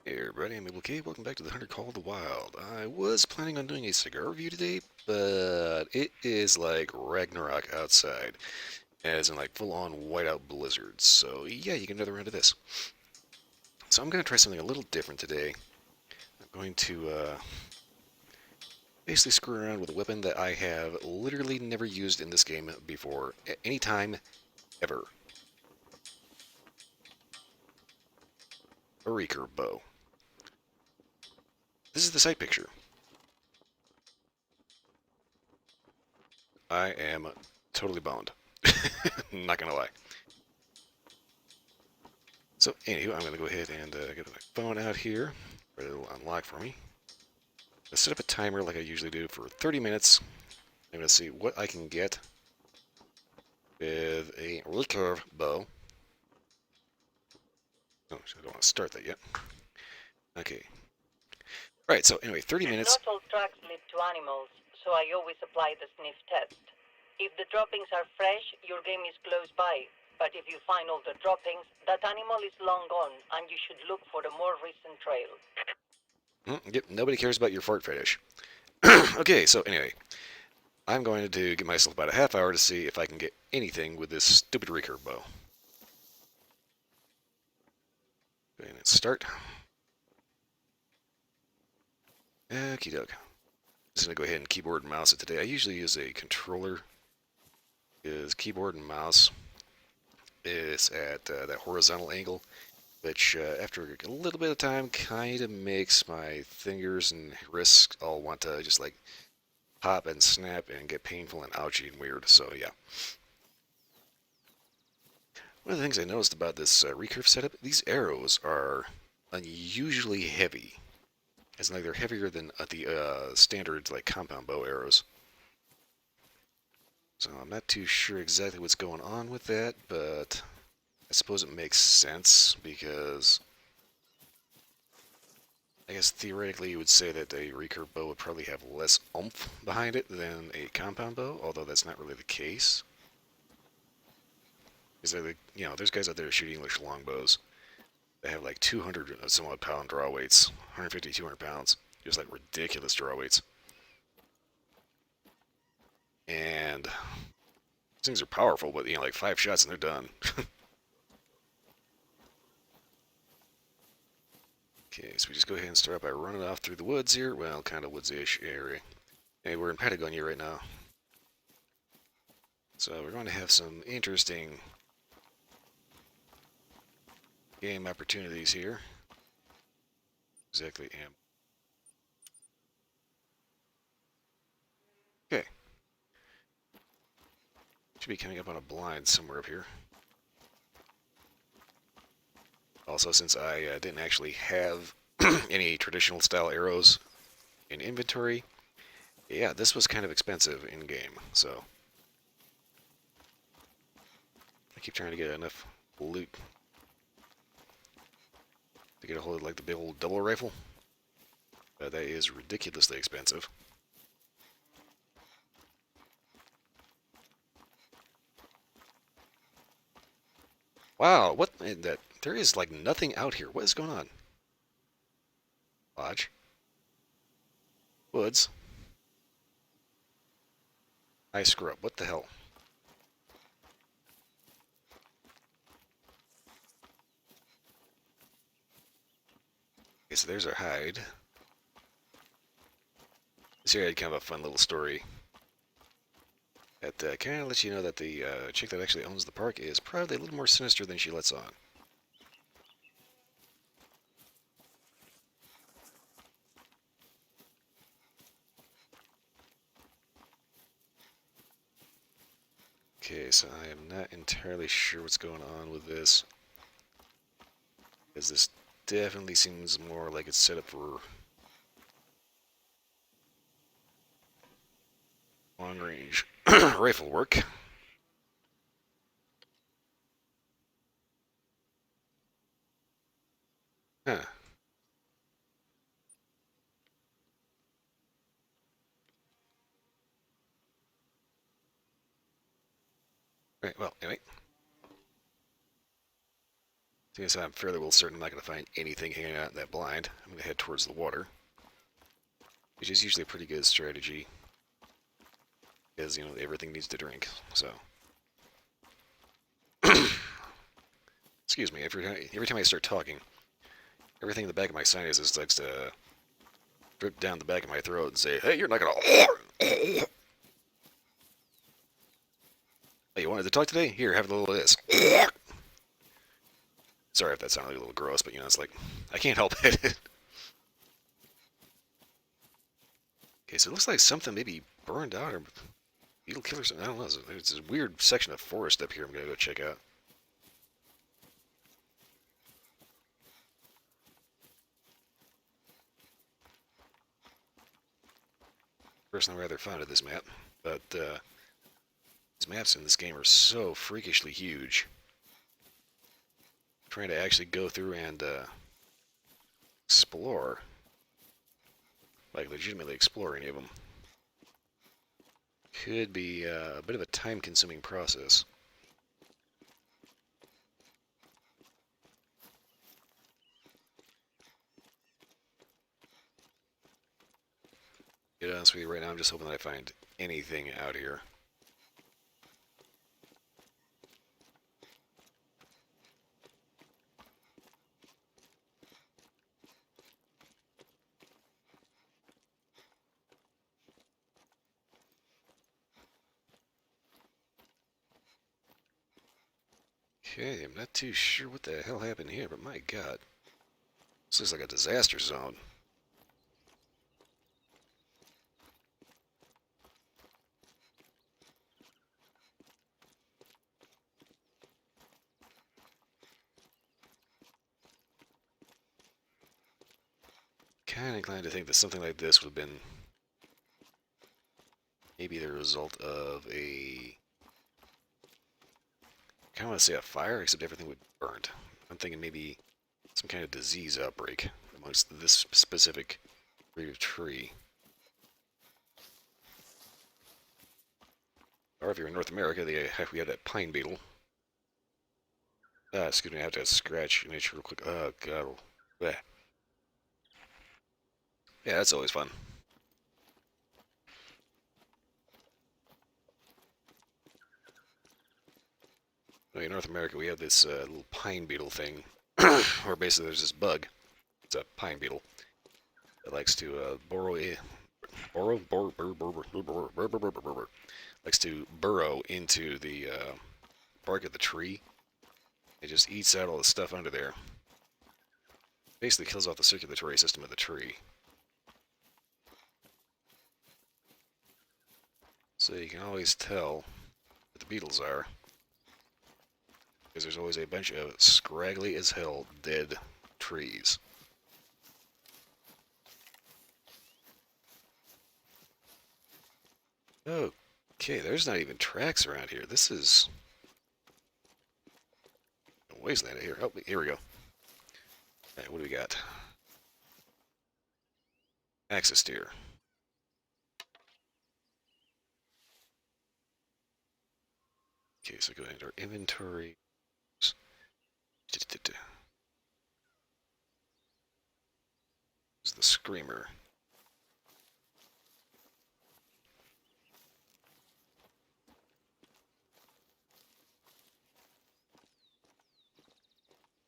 Hey everybody, I'm Able K. Welcome back to the Hunter Call of the Wild. I was planning on doing a cigar review today, but it is like Ragnarok outside, as in like full-on whiteout blizzards. So yeah, you get another round of this. So I'm going to try something a little different today. I'm going to basically screw around with a weapon that I have literally never used in this game before, at any time, ever. A recurve bow. This is the sight picture. I am totally boned. Not gonna lie. So, anywho, I'm going to go ahead and get my phone out here. It'll unlock for me. I'll set up a timer like I usually do for 30 minutes. I'm going to see what I can get with a recurve bow. Oh, I don't want to start that yet. Okay. Alright, so anyway, 30 minutes. Not all tracks lead to animals, so I always apply the sniff test. If the droppings are fresh, your game is close by. But if you find all the droppings, that animal is long gone, and you should look for the more recent trail. Yep, nobody cares about your fart fetish. Okay, so anyway, I'm going to give myself about a half hour to see if I can get anything with this stupid recurve bow. Go ahead and start. Okie doke. Just going to go ahead and keyboard and mouse it today. I usually use a controller. Is keyboard and mouse is at that horizontal angle, which after a little bit of time kind of makes my fingers and wrists all want to just like pop and snap and get painful and ouchy and weird. So yeah. One of the things I noticed about this recurve setup, these arrows are unusually heavy. It's like they're heavier than the standard like compound bow arrows. So I'm not too sure exactly what's going on with that, but I suppose it makes sense because I guess theoretically you would say that a recurve bow would probably have less oomph behind it than a compound bow, although that's not really the case. Because there's guys out there shooting English longbows that have like 200 some odd pound draw weights, 150, 200 pounds, just like ridiculous draw weights. And these things are powerful, but like 5 shots and they're done. Okay, so we just go ahead and start by running off through the woods here. Well, kind of woods-ish area. Hey, we're in Patagonia right now. So we're going to have some interesting game opportunities here. Exactly am. Okay. Should be coming up on a blind somewhere up here. Also, since I didn't actually have any traditional style arrows in inventory, yeah, this was kind of expensive in game. So I keep trying to get enough loot to get a hold of like the big old double rifle. That is ridiculously expensive. Wow, what that? There is like nothing out here. What is going on? Lodge, woods, ice scrub. What the hell? Okay, so there's our hide. This area had kind of a fun little story. That kind of lets you know that the chick that actually owns the park is probably a little more sinister than she lets on. Okay, so I am not entirely sure what's going on with this. Because this definitely seems more like it's set up for long range rifle work. Huh. Right, well, anyway. Since I'm fairly well certain I'm not going to find anything hanging out in that blind, I'm going to head towards the water, which is usually a pretty good strategy, because, you know, everything needs to drink, so. Excuse me, every time I start talking, everything in the back of my sinuses starts to drip down the back of my throat and say, hey, you're not going to... Hey, you wanted to talk today? Here, have a little of this. Sorry if that sounded a little gross, but, you know, it's like, I can't help it. Okay, so it looks like something maybe burned out or beetle killer or something. I don't know. There's this weird section of forest up here I'm going to go check out. Personally, rather fond of this map, but these maps in this game are so freakishly huge. Trying to actually go through and explore, like legitimately explore any of them, could be a bit of a time-consuming process. To be honest with you, right now I'm just hoping that I find anything out here. Okay, I'm not too sure what the hell happened here, but my god. This looks like a disaster zone. Kind of inclined to think that something like this would have been maybe the result of a... I kind of want to say a fire, except everything would burnt. I'm thinking maybe some kind of disease outbreak amongst this specific breed of tree. Or if you're in North America, we have that pine beetle. Excuse me, I have to scratch an itch real quick. Oh, God. Bleh. Yeah, that's always fun. In North America, we have this little pine beetle thing, where basically there's this bug. It's a pine beetle that likes to likes to burrow into the bark of the tree. It just eats out all the stuff under there. Basically kills off the circulatory system of the tree. So you can always tell what the beetles are, because there's always a bunch of scraggly as hell dead trees. Okay, there's not even tracks around here. This is a wasteland here. Oh, here we go. Alright, what do we got? Axis deer. Okay, so go into our inventory. This is the screamer.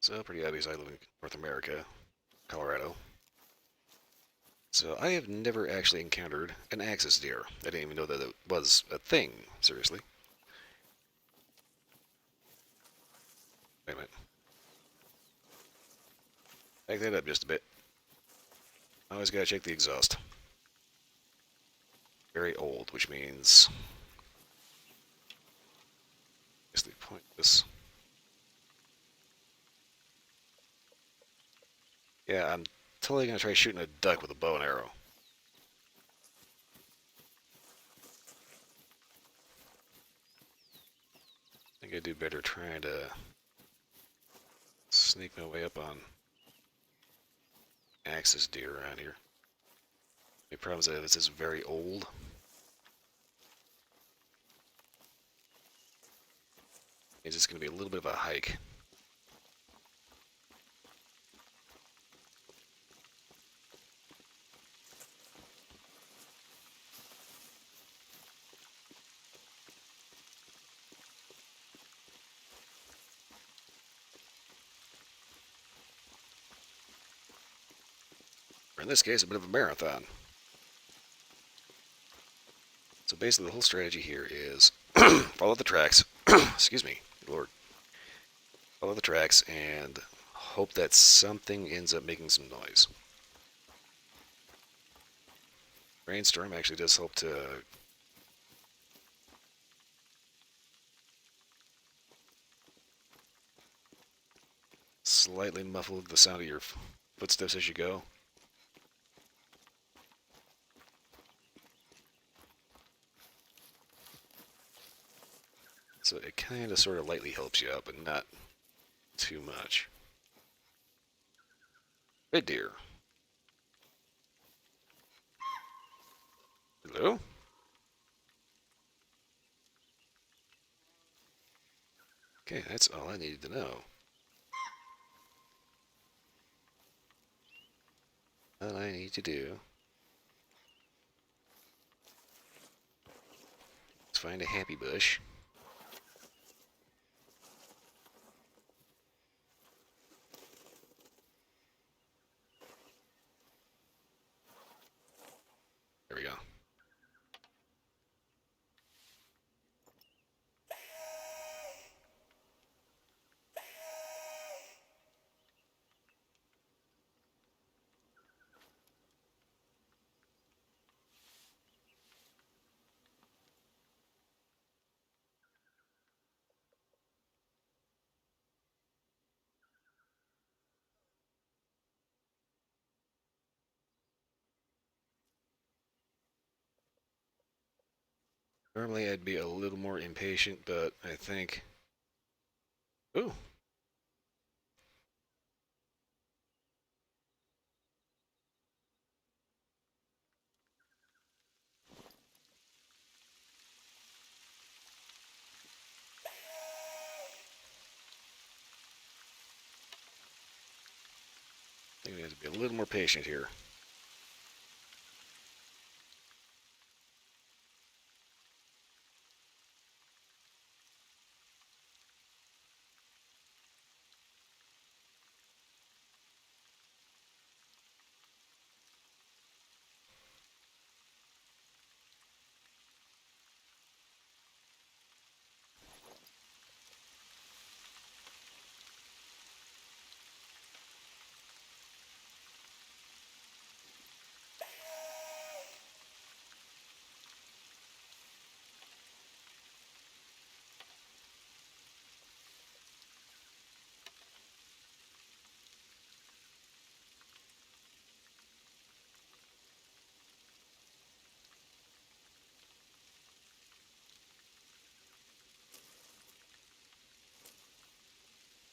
So pretty obvious I live in North America, Colorado. So I have never actually encountered an axis deer. I didn't even know that it was a thing, seriously. Wait a minute. Back that up just a bit. Always gotta check the exhaust. Very old, which means... basically pointless. Yeah, I'm totally gonna try shooting a duck with a bow and arrow. I think I'd do better trying to sneak my way up on axis deer around here. The problem is that this is very old. It's just gonna be a little bit of a hike. in this case, a bit of a marathon. So basically, the whole strategy here is follow the tracks. Excuse me, Lord. Follow the tracks and hope that something ends up making some noise. Rainstorm actually does help to slightly muffle the sound of your footsteps as you go. So it kind of sort of lightly helps you out, but not too much. Red deer. Hello? Okay, that's all I needed to know. All I need to do is find a happy bush. There we go. Normally I'd be a little more impatient, but I think... Ooh. I think we have to be a little more patient here.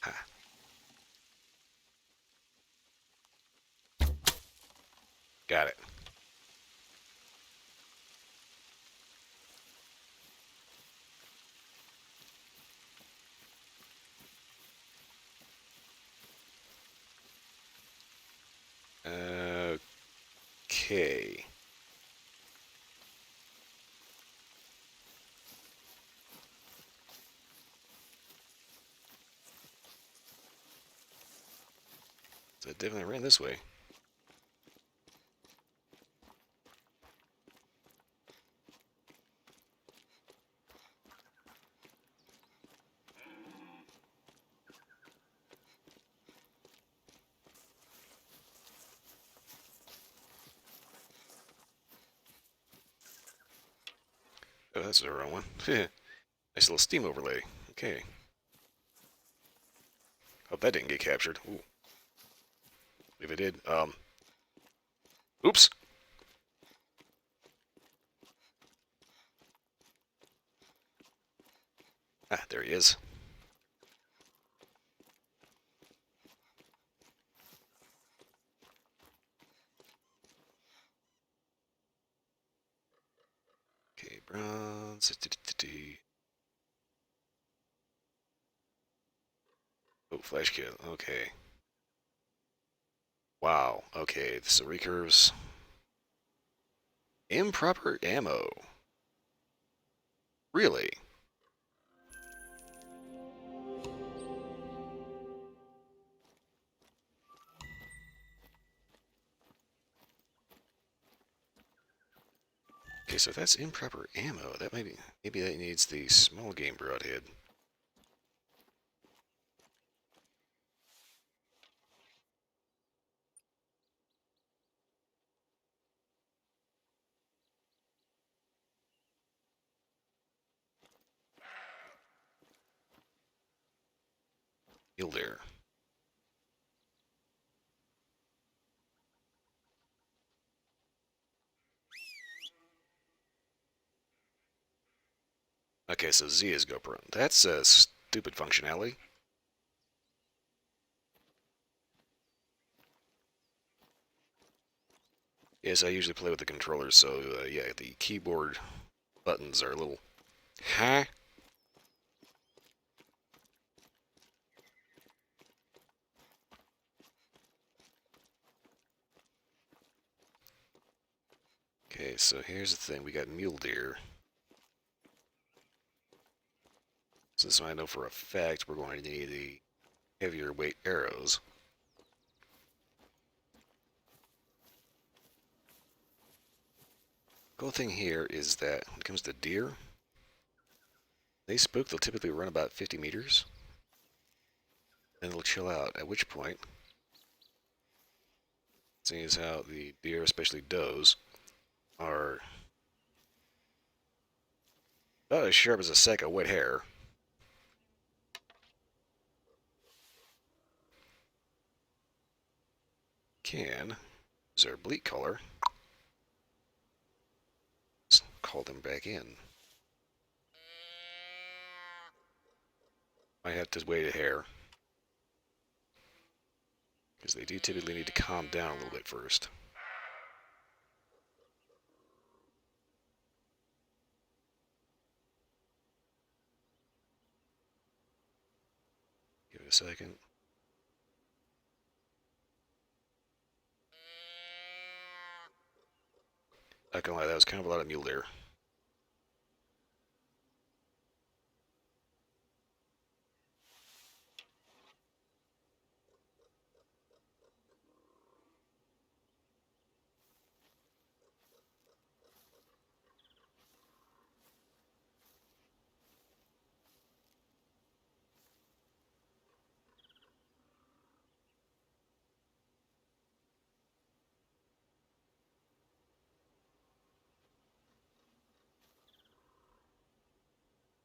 Ha. Got it. Okay. So it definitely ran this way. Oh, that's the wrong one. Nice little steam overlay. Okay. Hope that didn't get captured. Ooh. If it did, oops. Ah, there he is. Okay, bronze. Oh, flash kill. Okay. Wow. Okay, so recurves. Improper ammo. Really? Okay, so if that's improper ammo, that maybe that needs the small game broadhead. Mule deer. Okay, so Z is GoPro. That's a stupid functionality. Yes, I usually play with the controllers, so yeah, the keyboard buttons are a little... Huh? Okay, so here's the thing. We got mule deer. So this one I know for a fact we're going to need the heavier weight arrows. Cool thing here is that when it comes to deer, they spook, they'll typically run about 50 meters. Then they'll chill out, at which point, seeing as how the deer, especially does, are about as sharp as a sack of wet hair, can use our bleak color, call them back in. I have to wait a hair, because they do typically need to calm down a little bit first. Give it a second. Not gonna lie, that was kind of a lot of mule deer.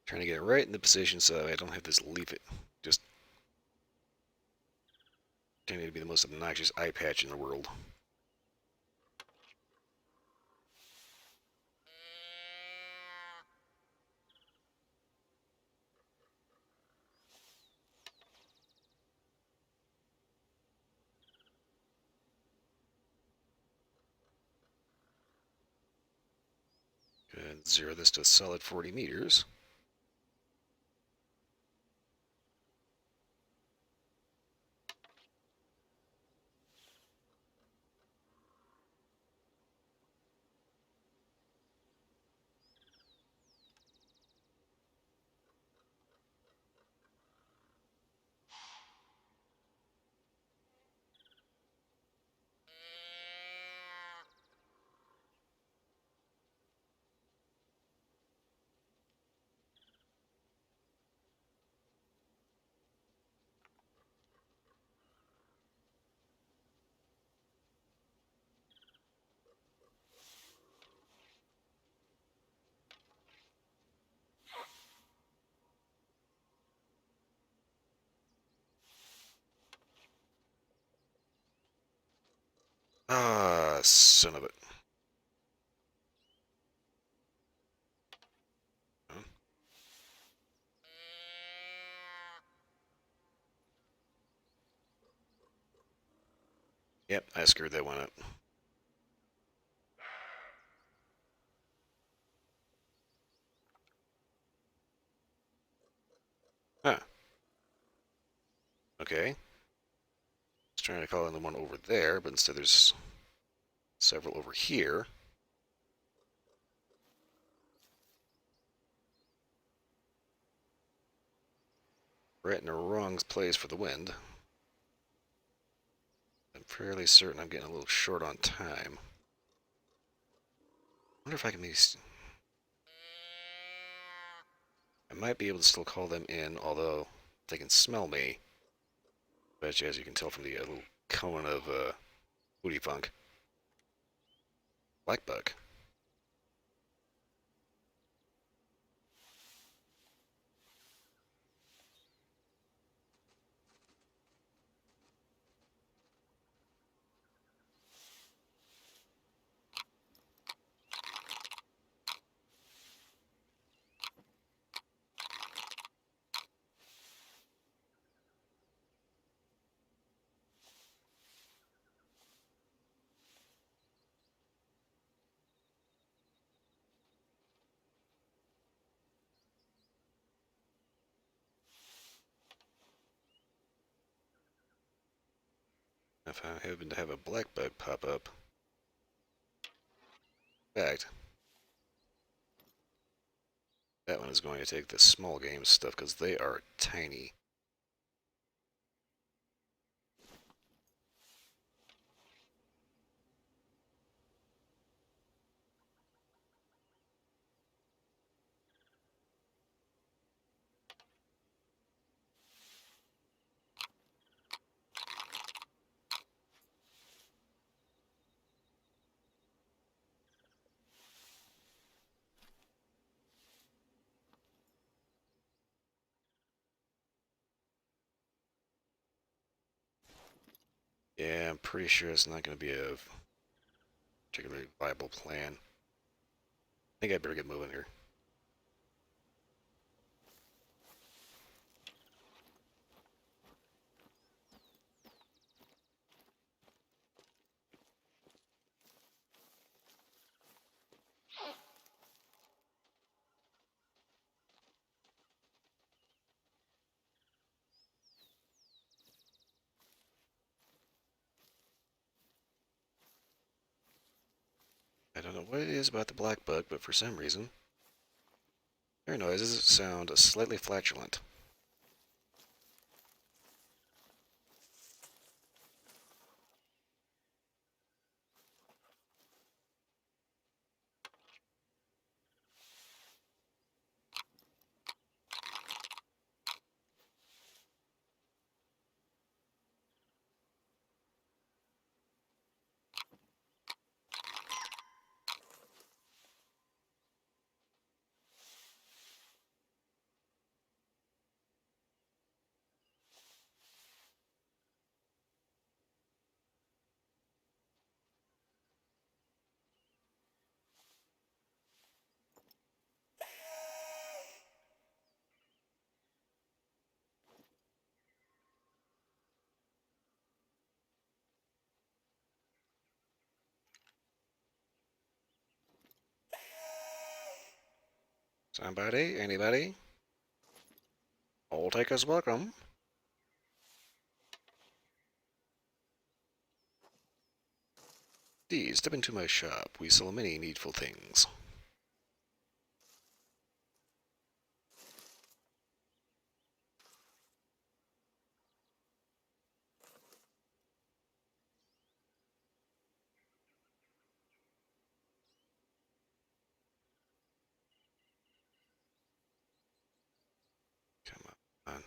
Trying to get it right in the position so I don't have this leaf it. Just tending to be the most obnoxious eye patch in the world. Good. Zero this to a solid 40 meters. Ah, son of it. Huh? Yep, I screwed that one up. Huh. Okay. I was trying to call in the one over there, but instead there's several over here. Right in the wrong place for the wind. I'm fairly certain I'm getting a little short on time. wonder if I can I might be able to still call them in, although they can smell me. But as you can tell from the little cone of booty funk. Black bug. If I happen to have a black bug pop up. In fact, that one is going to take the small game stuff because they are tiny. Yeah, I'm pretty sure it's not going to be a particularly viable plan. I think I better get moving here. I don't know what it is about the black bug, but for some reason, their noises sound slightly flatulent. Somebody? Anybody? All takers welcome. Please step into my shop. We sell many needful things. Come on.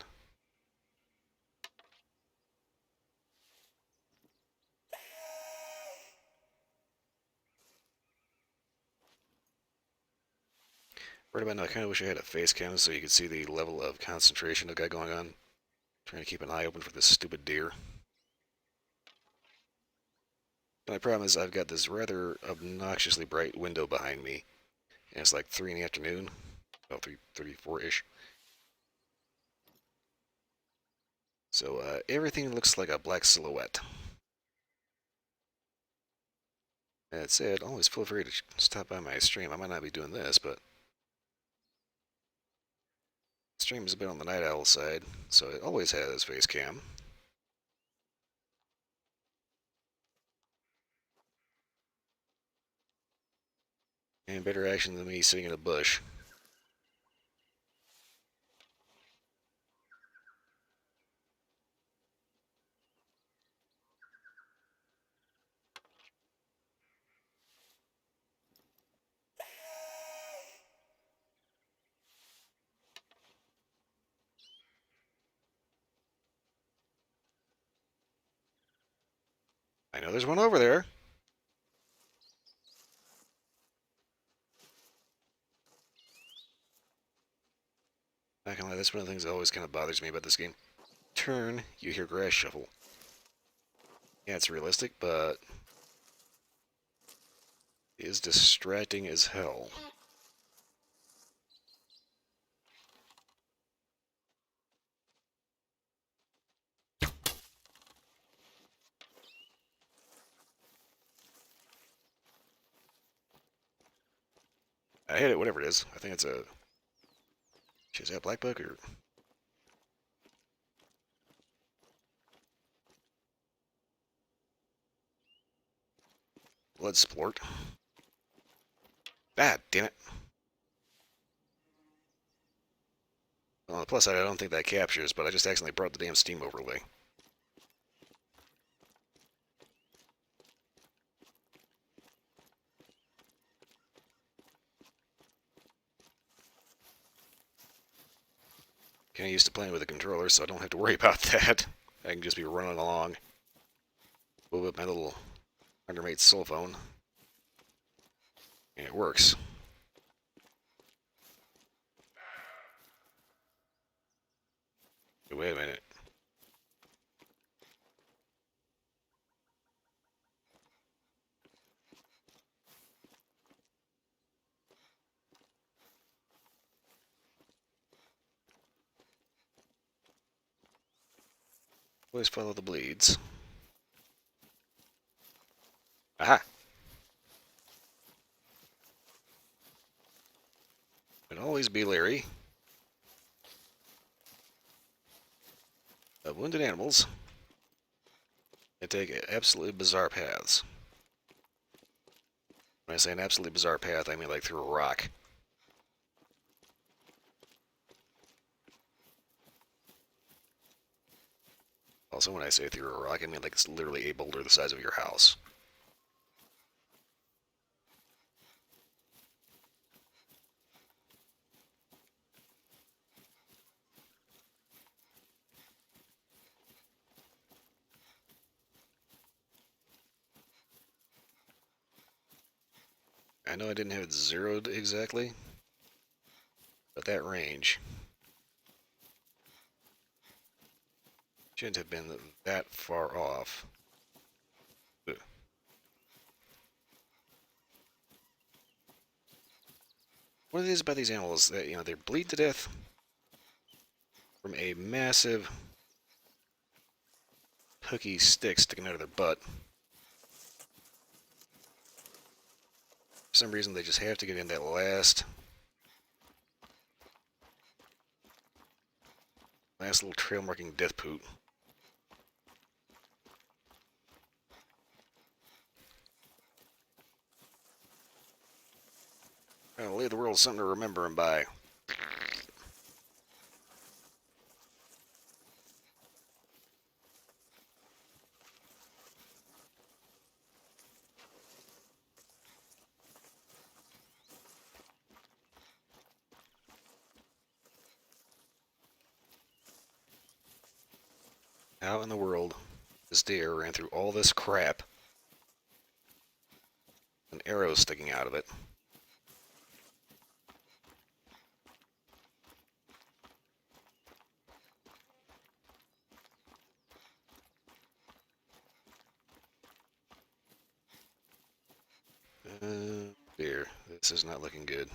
Right about now, I kind of wish I had a face cam so you could see the level of concentration I've got going on. Trying to keep an eye open for this stupid deer. My problem is I've got this rather obnoxiously bright window behind me, and it's like 3 in the afternoon, about 3:34-ish. So everything looks like a black silhouette. That said, always feel free to stop by my stream. I might not be doing this, but stream is a bit on the night owl side, so it always has face cam. And better action than me sitting in a bush. I know there's one over there. Not gonna lie, that's one of the things that always kind of bothers me about this game. Turn, you hear grass shuffle. Yeah, it's realistic, but it is distracting as hell. I hit it, whatever it is. I think it's a... Is that black book or... Blood splort. Ah, damn it. Well, on the plus side, I don't think that captures, but I just accidentally brought the damn Steam overlay. Kinda used to playing with a controller, so I don't have to worry about that. I can just be running along. Move up my little undermate cell phone. And it works. Wait a minute. Always follow the bleeds. Aha! And always be leery of wounded animals that take absolutely bizarre paths. When I say an absolutely bizarre path, I mean like through a rock. Also, when I say through a rock, I mean like it's literally a boulder the size of your house. I know I didn't have it zeroed exactly, but that range shouldn't have been that far off. Ugh. What it is about these animals that, they bleed to death from a massive hooky stick sticking out of their butt. For some reason, they just have to get in that last little trail marking death poot. I'll leave the world something to remember him by. How in the world this deer ran through all this crap? An arrow sticking out of it. Dear, this is not looking good.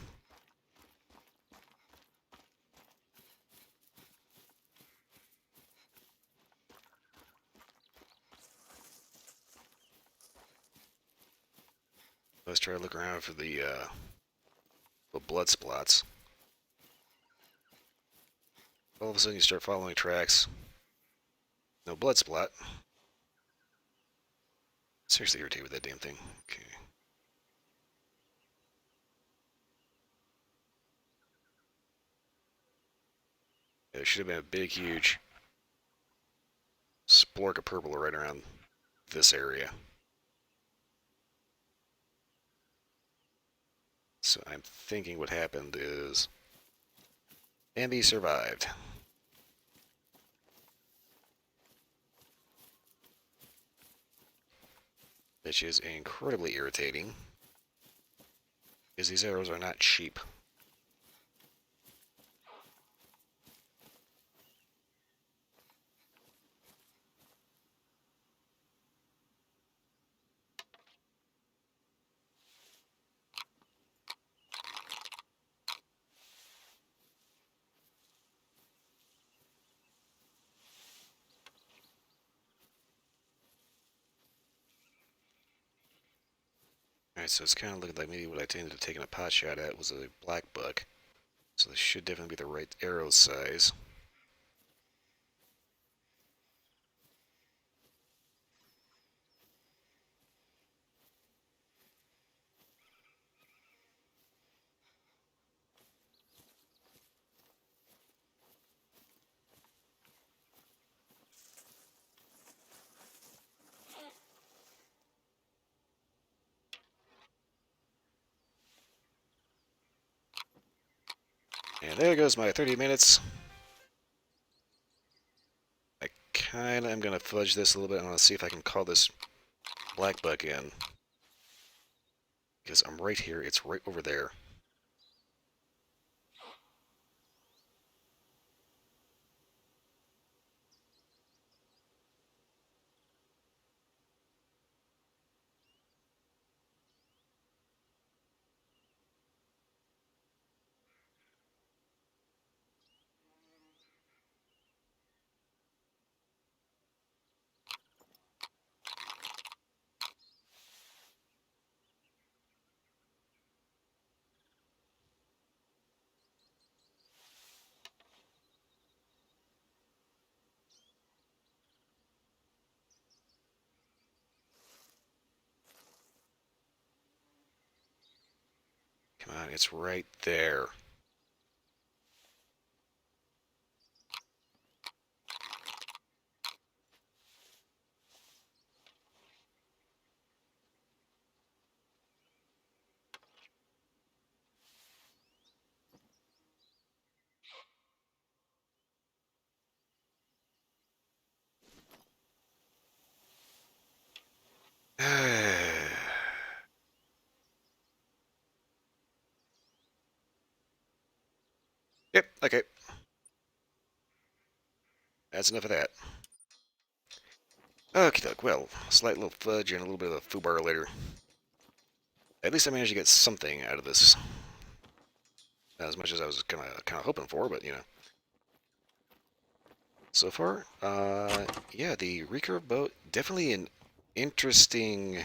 Let's try to look around for the blood spots. All of a sudden you start following tracks. No blood spot. Seriously irritated with that damn thing. Okay. There should have been a big, huge splork of purple right around this area. So I'm thinking what happened is Andy survived. which is incredibly irritating, because these arrows are not cheap. Alright, so it's kind of looking like maybe what I intended to take a pot shot at was a black buck. So this should definitely be the right arrow size. And there goes my 30 minutes. I kind of am going to fudge this a little bit. I want to see if I can call this black buck in. Because I'm right here. It's right over there. Come on, it's right there. Yep, okay. That's enough of that. Okay, doke. Well, slight little fudge and a little bit of a foobar later. At least I managed to get something out of this. Not as much as I was kind of hoping for, but you know. So far, yeah, the recurve boat definitely an interesting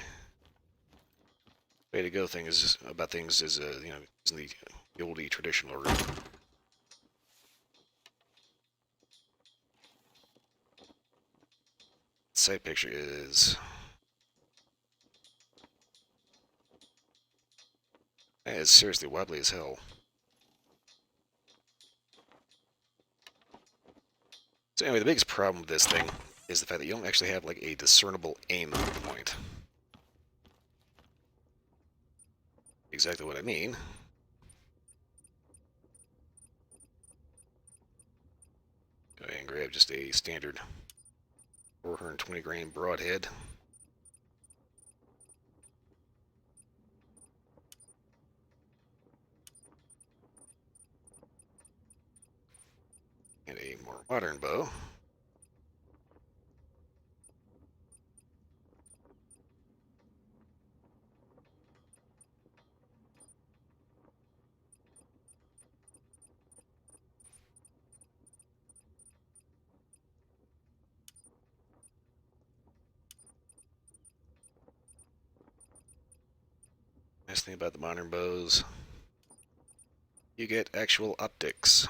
way to go. Things about things is you know, using the oldie traditional route. Side picture is that is seriously wobbly as hell. So anyway, the biggest problem with this thing is the fact that you don't actually have like a discernible aim point. Exactly what I mean. Go ahead and grab just a standard 420 grain broadhead. And a more modern bow. Nice thing about the modern bows, you get actual optics.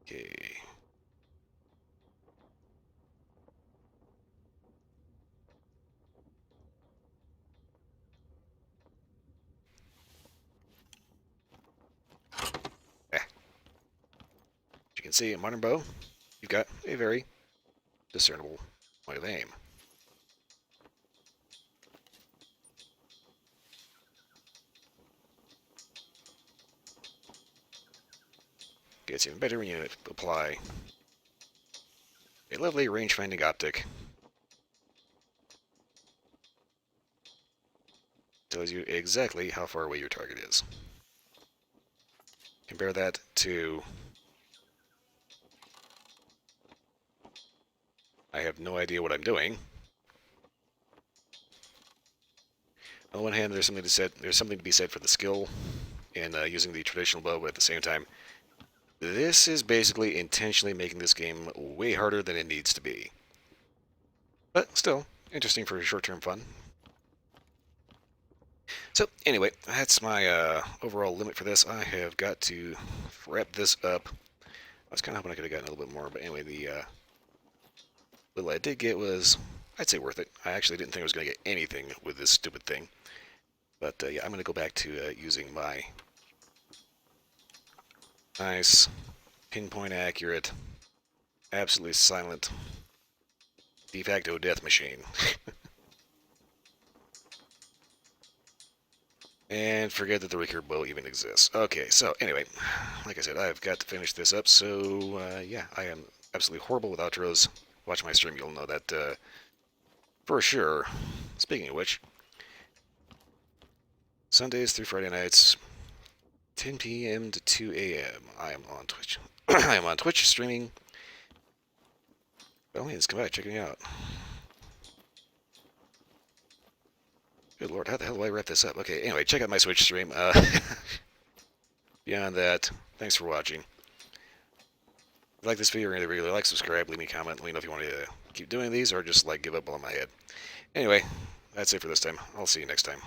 Okay. As you can see, a modern bow, you've got a very discernible point of aim. Gets even better when you apply A lovely range-finding optic. Tells you exactly how far away your target is. Compare that to... I have no idea what I'm doing. On the one hand, there's something to be said for the skill in using the traditional bow, but at the same time, this is basically intentionally making this game way harder than it needs to be. But still, interesting for short-term fun. So anyway, that's my overall limit for this. I have got to wrap this up. I was kind of hoping I could have gotten a little bit more, but anyway, the little I did get was, I'd say, worth it. I actually didn't think I was going to get anything with this stupid thing. But yeah, I'm going to go back to using my nice, pinpoint accurate, absolutely silent, de facto death machine. And forget that the recurve bow even exists. Okay, so anyway, like I said, I've got to finish this up, so yeah, I am absolutely horrible with outros. Watch my stream, you'll know that for sure. Speaking of which, Sundays through Friday nights, 10 p.m. to 2 a.m. I am on Twitch. I am on Twitch streaming. Oh, let's come back, check me out. Good lord, how the hell do I wrap this up? Okay, anyway, check out my Switch stream. Beyond that, thanks for watching. If you like this video or any other video, like, subscribe, leave me a comment, let me know if you want to keep doing these or just like give up on my head. Anyway, that's it for this time. I'll see you next time.